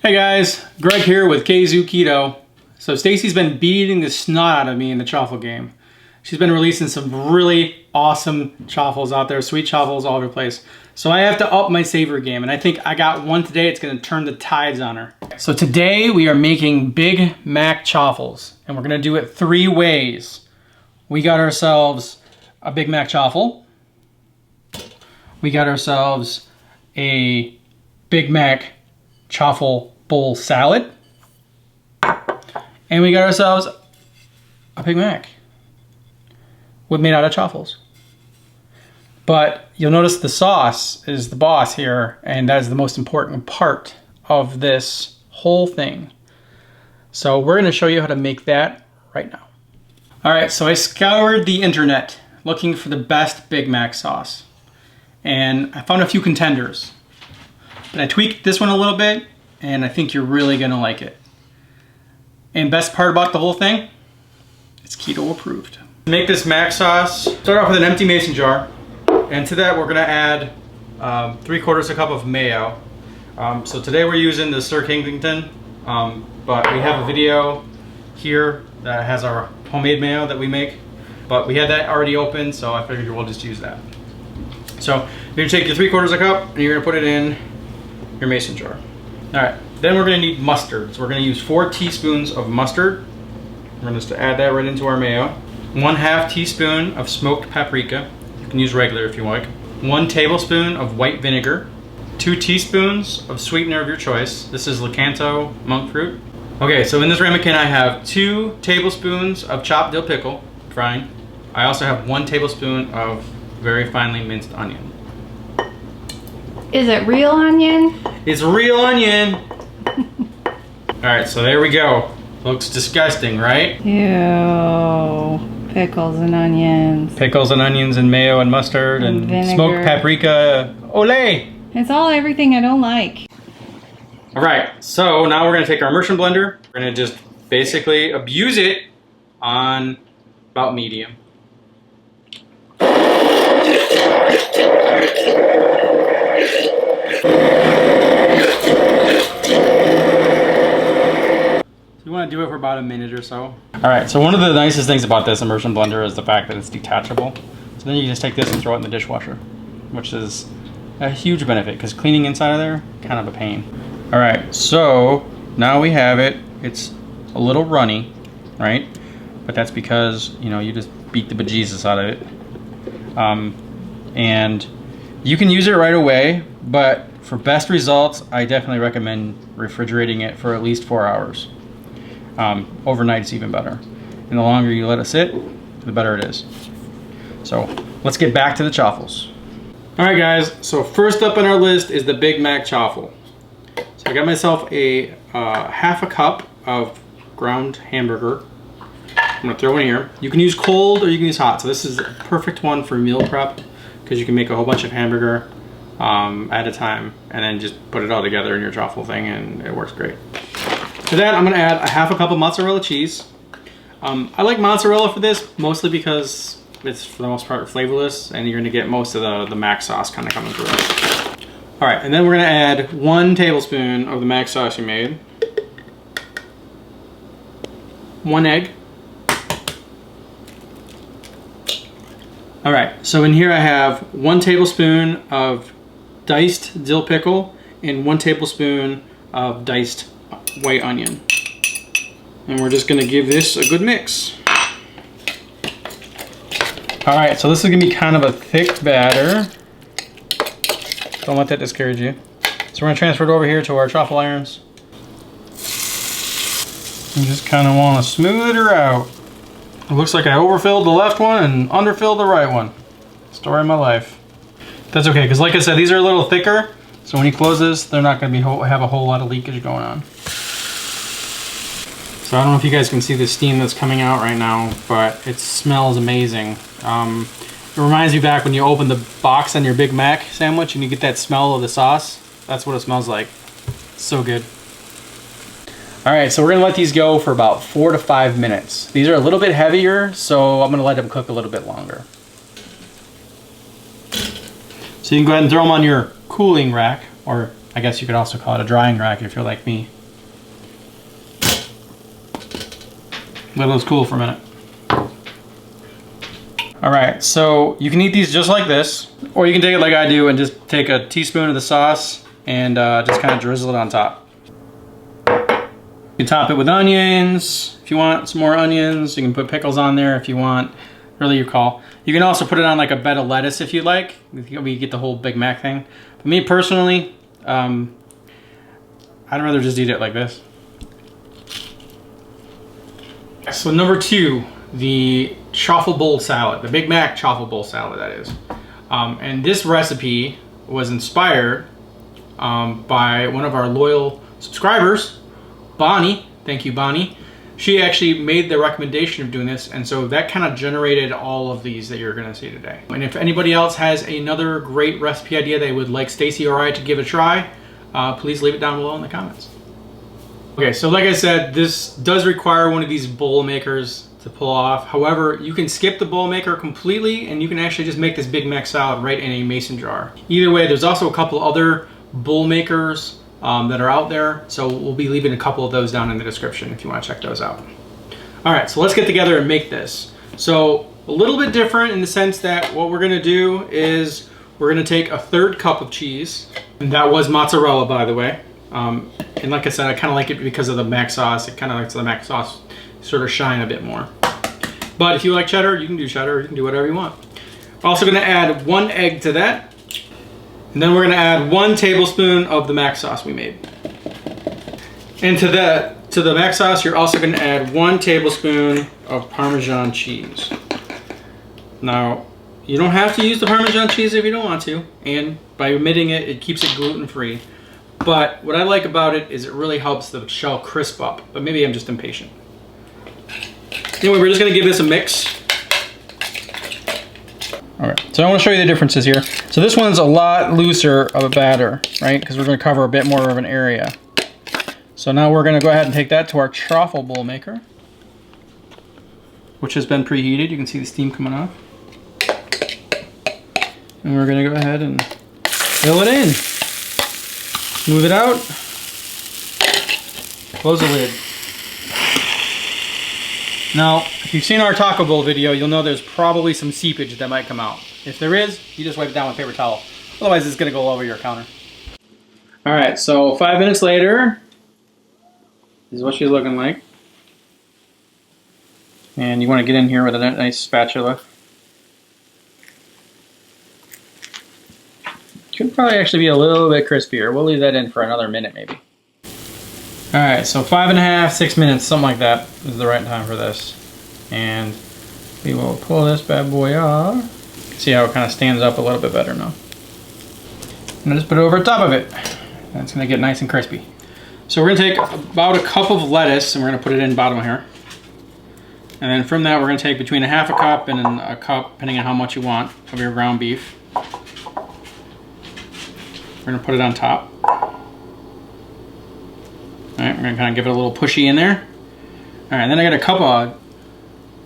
Hey guys, Greg here with Kzoo Keto. So Stacy's been beating the snot out of me in the chaffle game. She's been releasing some really awesome chaffles out there, sweet chaffles all over the place. So I have to up my savory game, and I think I got one today. It's gonna turn the tides on her. So today we are making Big Mac chaffles, and we're gonna do it 3 ways. We got ourselves a Big Mac chaffle. We got ourselves a Big Mac Chaffle Bowl salad. And we got ourselves a Big Mac made out of chaffles. But you'll notice the sauce is the boss here, and that is the most important part of this whole thing. So we're gonna show you how to make that right now. All right, so I scoured the internet looking for the best Big Mac sauce. And I found a few contenders. But I tweaked this one a little bit, and I think you're really gonna like it. And best part about the whole thing, it's keto approved. To make this mac sauce, start off with an empty mason jar. And to that, we're gonna add 3/4 cup of mayo. So today we're using the Sir Kingdington, but we have a video here that has our homemade mayo that we make. But we had that already open, so I figured we'll just use that. So you're gonna take your 3/4 cup and you're gonna put it in your mason jar. All right, then we're gonna need mustard. So we're gonna use 4 teaspoons of mustard. We're gonna just add that right into our mayo. 1/2 teaspoon of smoked paprika. You can use regular if you like. 1 tablespoon of white vinegar. 2 teaspoons of sweetener of your choice. This is Lakanto Monkfruit. Okay, so in this ramekin I have 2 tablespoons of chopped dill pickle, frying. I also have 1 tablespoon of very finely minced onion. Is it real onion? It's real onion. All right, so there we go. Looks disgusting, right? Ew, pickles and onions. Pickles and onions and mayo and mustard and vinegar. Smoked paprika. Olé! It's all everything I don't like. All right, so now we're gonna take our immersion blender. We're gonna just basically abuse it on about medium. You want to do it for about a minute or so. All right, so one of the nicest things about this immersion blender is the fact that it's detachable. So then you can just take this and throw it in the dishwasher, which is a huge benefit because cleaning inside of there, kind of a pain. All right, so now we have it. It's a little runny, right? But that's because, you know, you just beat the bejesus out of it. And you can use it right away, but for best results, I definitely recommend refrigerating it for at least 4 hours. Overnight's even better. And the longer you let it sit, the better it is. So let's get back to the chaffles. All right guys, so first up on our list is the Big Mac chaffle. So I got myself a 1/2 cup of ground hamburger. I'm gonna throw in here. You can use cold or you can use hot. So this is a perfect one for meal prep because you can make a whole bunch of hamburger at a time and then just put it all together in your chaffle thing and it works great. To that, I'm gonna add a 1/2 cup of mozzarella cheese. I like mozzarella for this, mostly because it's for the most part flavorless and you're gonna get most of the mac sauce kind of coming through. All right, and then we're gonna add 1 tablespoon of the mac sauce you made. 1 egg. All right, so in here I have 1 tablespoon of diced dill pickle and 1 tablespoon of diced white onion. And we're just gonna give this a good mix. All right, so this is gonna be kind of a thick batter. Don't let that discourage you. So we're gonna transfer it over here to our chaffle irons. You just kind of wanna smooth her out. It looks like I overfilled the left one and underfilled the right one. Story of my life. That's okay, because like I said, these are a little thicker, so when you close this, they're not gonna have a whole lot of leakage going on. So I don't know if you guys can see the steam that's coming out right now, but it smells amazing. It reminds me back when you open the box on your Big Mac sandwich and you get that smell of the sauce. That's what it smells like. It's so good. All right, so we're gonna let these go for about 4 to 5 minutes. These are a little bit heavier, so I'm gonna let them cook a little bit longer. So you can go ahead and throw them on your cooling rack or I guess you could also call it a drying rack if you're like me. Let those cool for a minute. All right, so you can eat these just like this, or you can take it like I do and just take a teaspoon of the sauce and just kind of drizzle it on top. You can top it with onions if you want some more onions. You can put pickles on there if you want. Really your call. You can also put it on like a bed of lettuce if you like. We get the whole Big Mac thing. But me personally, I'd rather just eat it like this. So number 2, the Chaffle Bowl salad, the Big Mac Chaffle Bowl salad, that is. And this recipe was inspired by one of our loyal subscribers, Bonnie. Thank you, Bonnie. She actually made the recommendation of doing this, and so that kind of generated all of these that you're gonna see today. And if anybody else has another great recipe idea they would like Stacy or I to give a try, please leave it down below in the comments. Okay, so like I said, this does require one of these bowl makers to pull off. However, you can skip the bowl maker completely and you can actually just make this Big Mac salad right in a mason jar. Either way, there's also a couple other bowl makers that are out there, so we'll be leaving a couple of those down in the description if you want to check those out. All right, so let's get together and make this. So a little bit different in the sense that what we're gonna do is we're gonna take a 1/3 cup of cheese, and that was mozzarella, by the way. And like I said, I kind of like it because of the mac sauce. It kind of likes the mac sauce sort of shine a bit more. But if you like cheddar, you can do cheddar. You can do whatever you want. Also gonna add 1 egg to that. And then we're gonna add 1 tablespoon of the mac sauce we made. And to the mac sauce, you're also gonna add 1 tablespoon of Parmesan cheese. Now, you don't have to use the Parmesan cheese if you don't want to, and by omitting it, it keeps it gluten-free. But what I like about it is it really helps the shell crisp up, but maybe I'm just impatient. Anyway, we're just gonna give this a mix. All right, so I want to show you the differences here. So this one's a lot looser of a batter, right? Because we're going to cover a bit more of an area. So now we're going to go ahead and take that to our Chaffle Bowl maker, which has been preheated. You can see the steam coming off. And we're going to go ahead and fill it in. Move it out. Close the lid. Now, if you've seen our taco bowl video, you'll know there's probably some seepage that might come out. If there is, you just wipe it down with a paper towel. Otherwise, it's gonna go all over your counter. All right, so 5 minutes later, this is what she's looking like. And you wanna get in here with a nice spatula. Could probably actually be a little bit crispier. We'll leave that in for another minute maybe. All right, so 5.5, 6 minutes, something like that is the right time for this. And we will pull this bad boy off. See how it kind of stands up a little bit better now. And just put it over top of it. That's gonna get nice and crispy. So we're gonna take about a cup of lettuce and we're gonna put it in the bottom here. And then from that, we're gonna take between a 1/2 cup and a cup, depending on how much you want, of your ground beef. We're gonna put it on top. All right, we're gonna kind of give it a little pushy in there. All right, then I got a cup of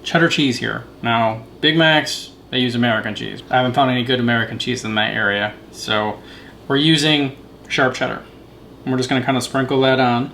cheddar cheese here. Now, Big Macs, they use American cheese. I haven't found any good American cheese in my area, so we're using sharp cheddar. And we're just gonna kind of sprinkle that on.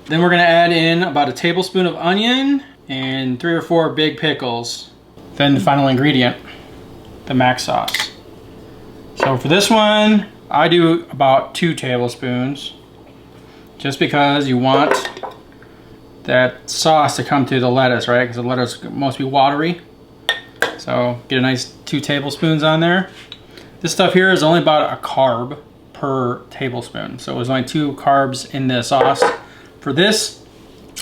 Then we're gonna add in about a tablespoon of onion and 3 or 4 big pickles. Then the final ingredient, the mac sauce. So for this one, I do about 2 tablespoons. Just because you want that sauce to come through the lettuce, right? Because the lettuce must be watery. So get a nice 2 tablespoons on there. This stuff here is only about a carb per tablespoon. So there's only 2 carbs in the sauce for this.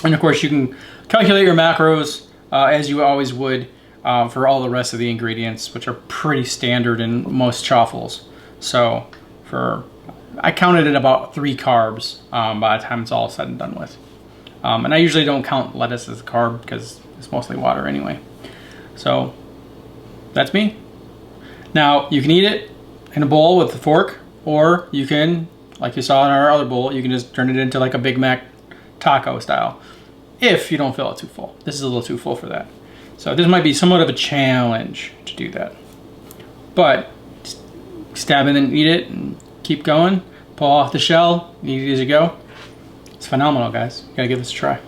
And of course you can calculate your macros as you always would for all the rest of the ingredients, which are pretty standard in most chaffles. So I counted at about 3 carbs by the time it's all said and done with. And I usually don't count lettuce as a carb because it's mostly water anyway. So that's me. Now you can eat it in a bowl with a fork, or you can, like you saw in our other bowl, you can just turn it into like a Big Mac taco style if you don't feel it too full. This is a little too full for that. So this might be somewhat of a challenge to do that. But stab it and eat it and keep going. pull off the shell, eat it as you go. It's phenomenal, guys. You gotta give this a try.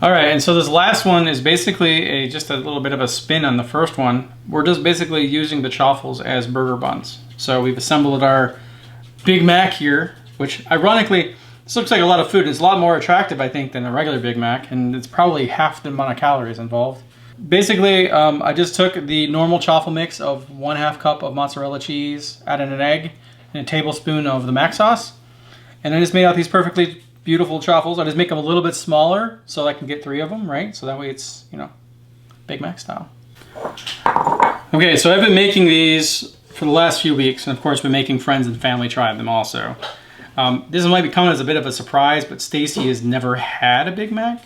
All right, and so this last one is basically just a little bit of a spin on the first one. We're just basically using the Chaffles as burger buns. So we've assembled our Big Mac here, which ironically, this looks like a lot of food. It's a lot more attractive, I think, than a regular Big Mac, and it's probably half the amount of calories involved. Basically, I just took the normal chaffle mix of 1/2 cup of mozzarella cheese, added an egg, and a tablespoon of the mac sauce. And I just made out these perfectly beautiful chaffles. I just make them a little bit smaller so I can get 3 of them, right? So that way it's, you know, Big Mac style. Okay, so I've been making these for the last few weeks, and of course been making friends and family try them also. This might be coming as a bit of a surprise, but Stacy has never had a Big Mac.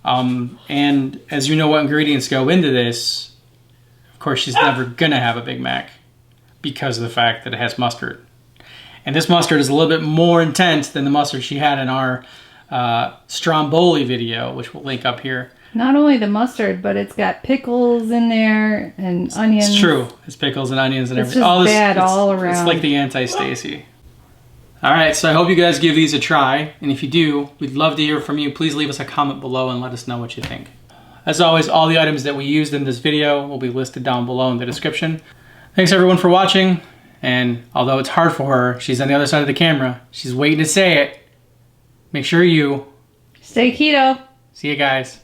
And as you know what ingredients go into this, of course she's never gonna have a Big Mac because of the fact that it has mustard. And this mustard is a little bit more intense than the mustard she had in our Stromboli video, which we'll link up here. Not only the mustard, but it's got pickles in there and onions. It's true. It's pickles and onions and everything. It's just bad it's, all around. It's like the anti-Stacy. All right, so I hope you guys give these a try. And if you do, we'd love to hear from you. Please leave us a comment below and let us know what you think. As always, all the items that we used in this video will be listed down below in the description. Thanks everyone for watching. And although it's hard for her, she's on the other side of the camera. She's waiting to say it. Make sure you stay keto. See you guys.